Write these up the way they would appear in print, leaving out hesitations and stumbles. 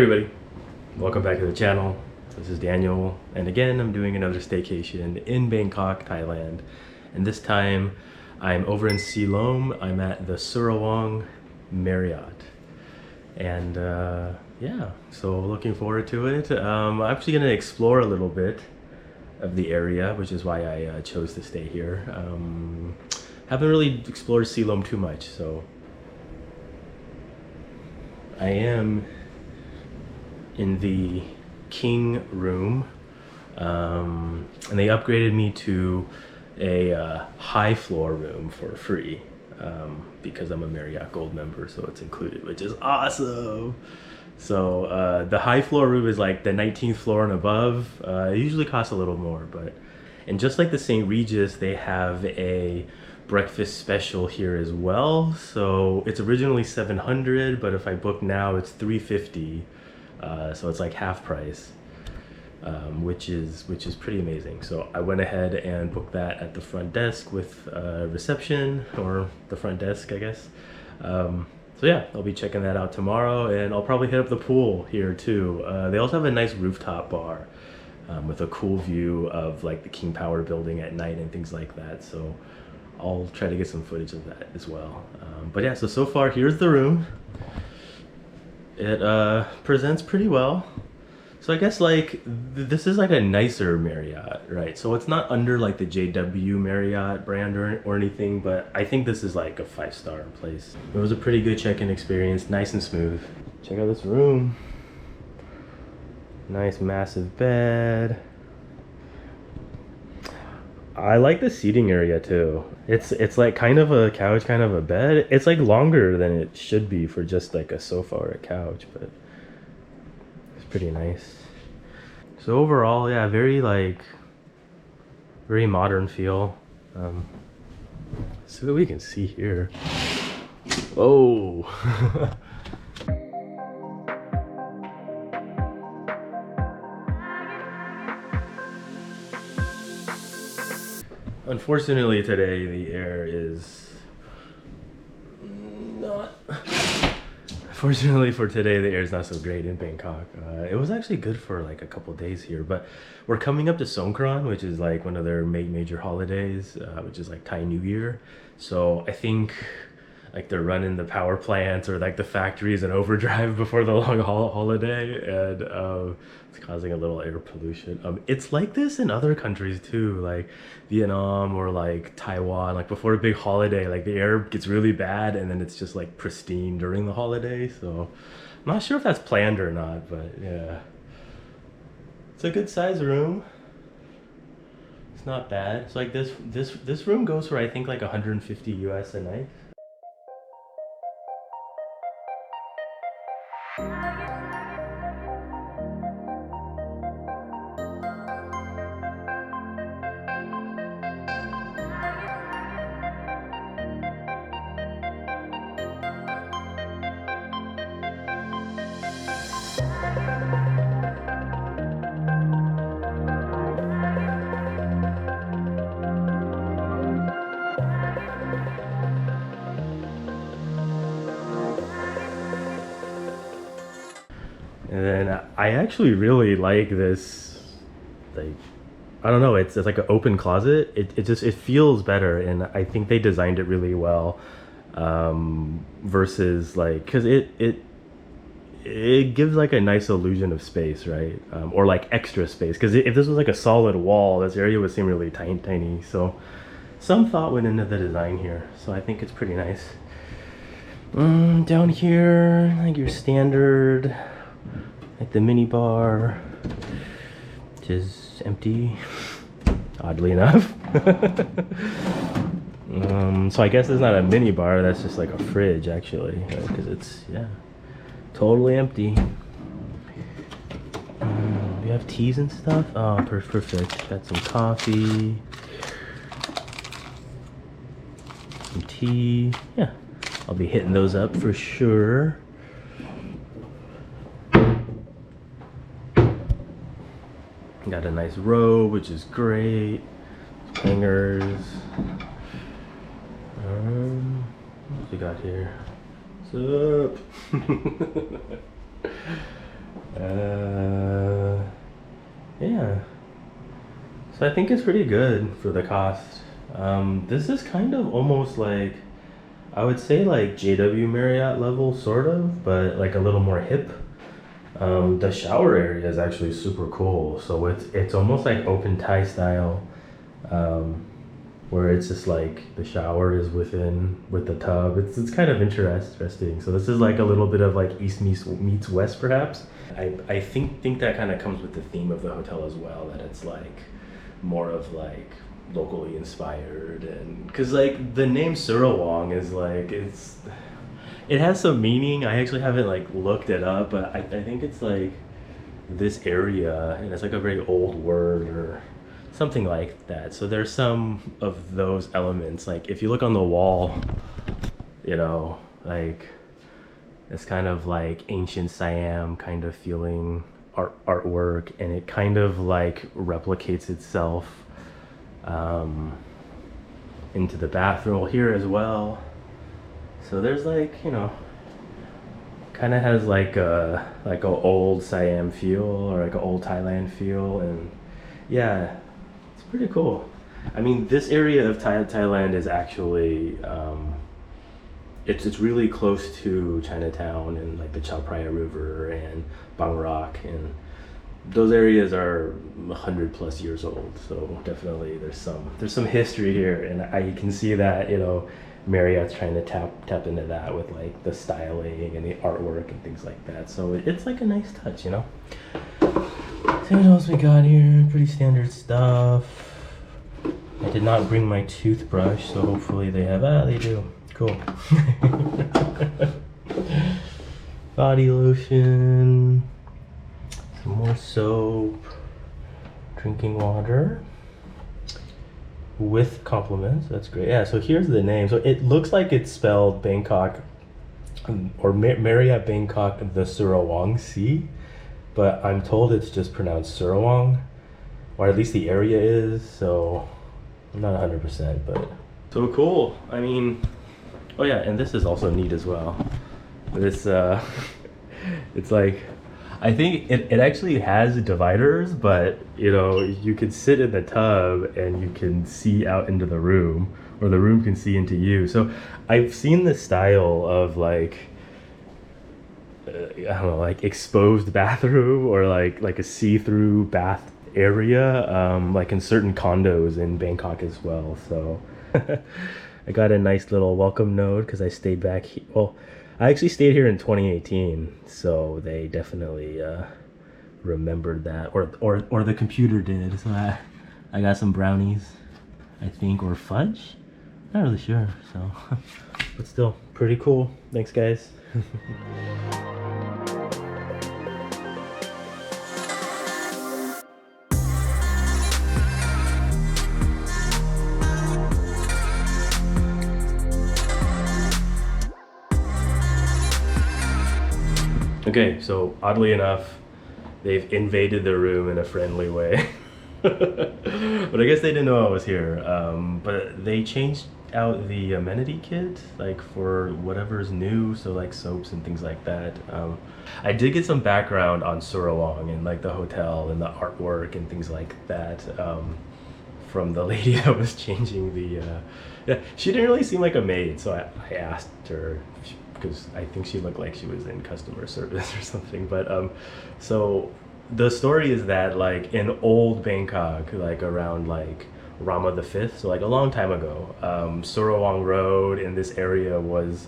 everybody, welcome back to the channel. This is Daniel, and again I'm doing another staycation in Bangkok, Thailand, and this time I'm over in Silom. I'm at the Surawong Marriott, and yeah, so looking forward to it. I'm actually going to explore a little bit of the area, which is why I chose to stay here. Haven't really explored Silom too much, so I am in the king room, and they upgraded me to a high floor room for free because I'm a Marriott Gold member, so it's included, which is awesome. So the high floor room is like the 19th floor and above. It usually costs a little more, but and just like the St. Regis, they have a breakfast special here as well. So it's originally 700, but if I book now, it's 350. So it's like half price, which is pretty amazing. So I went ahead and booked that at the front desk with reception, or the front desk, I guess. So yeah, I'll be checking that out tomorrow, and I'll probably hit up the pool here too. They also have a nice rooftop bar with a cool view of like the King Power building at night and things like that. So I'll try to get some footage of that as well. But yeah, so far here's the room. It presents pretty well. So I guess like this is like a nicer Marriott, right? So it's not under like the JW Marriott brand or anything, but I think this is like a 5-star place. It was a pretty good check-in experience, nice and smooth. Check out this room. Nice massive bed. I like the seating area too. It's like kind of a couch, kind of a bed. It's like longer than it should be for just like a sofa or a couch, but it's pretty nice. So overall, yeah, very modern feel. See what we can see here. Oh. Unfortunately today the air is not... Fortunately for today, the air is not so great in Bangkok. It was actually good for like a couple days here, but we're coming up to Songkran, which is like one of their major holidays, which is like Thai New Year. So I think like they're running the power plants or like the factories in overdrive before the long holiday, and it's causing a little air pollution. It's like this in other countries too, like Vietnam or like Taiwan. Like before a big holiday, like the air gets really bad and then it's just like pristine during the holiday. So I'm not sure if that's planned or not, but yeah, it's a good size room. It's not bad. It's like this room goes for I think like 150 US a night. And then I actually really like this, like, I don't know, it's like an open closet. It feels better, and I think they designed it really well, versus like, because it gives like a nice illusion of space, right? Or like extra space, because if this was like a solid wall, this area would seem really tiny. So some thought went into the design here, so I think it's pretty nice. Down here, like your standard, like the mini bar, which is empty, oddly enough. So I guess it's not a mini bar, that's just like a fridge actually, because it's, yeah, totally empty. We have teas and stuff. Oh, perfect. Got some coffee, some tea. Yeah, I'll be hitting those up for sure. Got a nice robe, which is great. Hangers. What we got here? What's up? Yeah. So I think it's pretty good for the cost. This is kind of almost like, I would say like JW Marriott level, sort of, but like a little more hip. The shower area is actually super cool. So it's almost like open Thai style, where it's just like the shower is within with the tub. It's kind of interesting. So this is like a little bit of like East meets West, perhaps. I think that kind of comes with the theme of the hotel as well. That it's like more of like locally inspired, and because like the name Surawong is like it has some meaning. I actually haven't like looked it up, but I think it's like this area, and it's like a very old word or something like that. So there's some of those elements. Like if you look on the wall, you know, like it's kind of like ancient Siam kind of feeling artwork, and it kind of like replicates itself into the bathroom here as well. So there's like, you know, kind of has like a old Siam feel, or like an old Thailand feel, and yeah, it's pretty cool. I mean, this area of Thailand is actually it's really close to Chinatown and like the Chao Phraya River and Bangrak, and those areas are 100+ years old. So definitely there's some history here, and I can see that, you know, Marriott's trying to tap into that with like the styling and the artwork and things like that. So it's like a nice touch, you know. See what else we got here. Pretty standard stuff. I did not bring my toothbrush, so hopefully they have. They do. Cool. Body lotion. Some more soap. Drinking water. With compliments. That's great. Yeah, so here's the name. So it looks like it's spelled Bangkok, or Marriott Bangkok the Surawongse, but I'm told it's just pronounced Surawong, or at least the area is, so I'm not 100%, but so cool. I mean, oh yeah, and this is also neat as well. This it's like, I think it actually has dividers, but you know, you could sit in the tub and you can see out into the room, or the room can see into you. So I've seen this style of like I don't know, like exposed bathroom, or like a see-through bath area, like in certain condos in Bangkok as well. So I got a nice little welcome note because I stayed back well, I actually stayed here in 2018, so they definitely remembered that, or the computer did. So I got some brownies, I think, or fudge. Not really sure. So, but still pretty cool. Thanks, guys. Okay, so oddly enough, they've invaded the room in a friendly way. But I guess they didn't know I was here. But they changed out the amenity kit, like for whatever's new, so like soaps and things like that. I did get some background on Surawong and like the hotel and the artwork and things like that, from the lady that was changing the yeah, she didn't really seem like a maid, so I asked her, because I think she looked like she was in customer service or something. But so the story is that like in old Bangkok, like around like Rama the Fifth, so like a long time ago, Surawong Road in this area was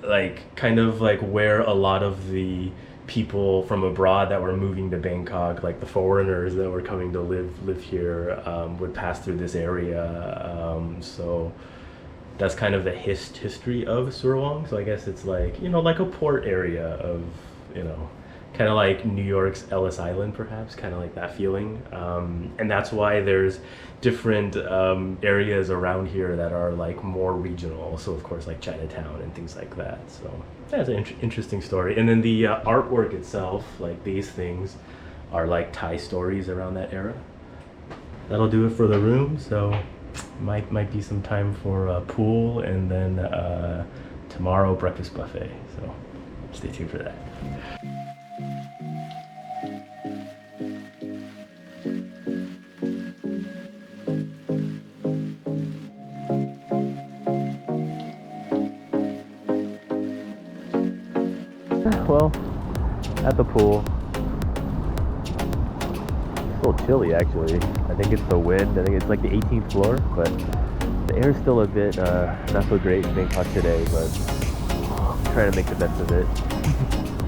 like kind of like where a lot of the people from abroad that were moving to Bangkok, like the foreigners that were coming to live here, would pass through this area. So that's kind of the history of Surawong. So I guess it's like, you know, like a port area of, you know, kind of like New York's Ellis Island, perhaps, kind of like that feeling. And that's why there's different areas around here that are like more regional. So of course, like Chinatown and things like that. So that's an interesting story. And then the artwork itself, like these things, are like Thai stories around that era. That'll do it for the room. So might be some time for a pool, and then tomorrow breakfast buffet. So stay tuned for that. well, at the pool. It's a little chilly actually. I think it's the wind. I think it's like the 18th floor, but the air is still a bit not so great in Bangkok today, but I'm trying to make the best of it.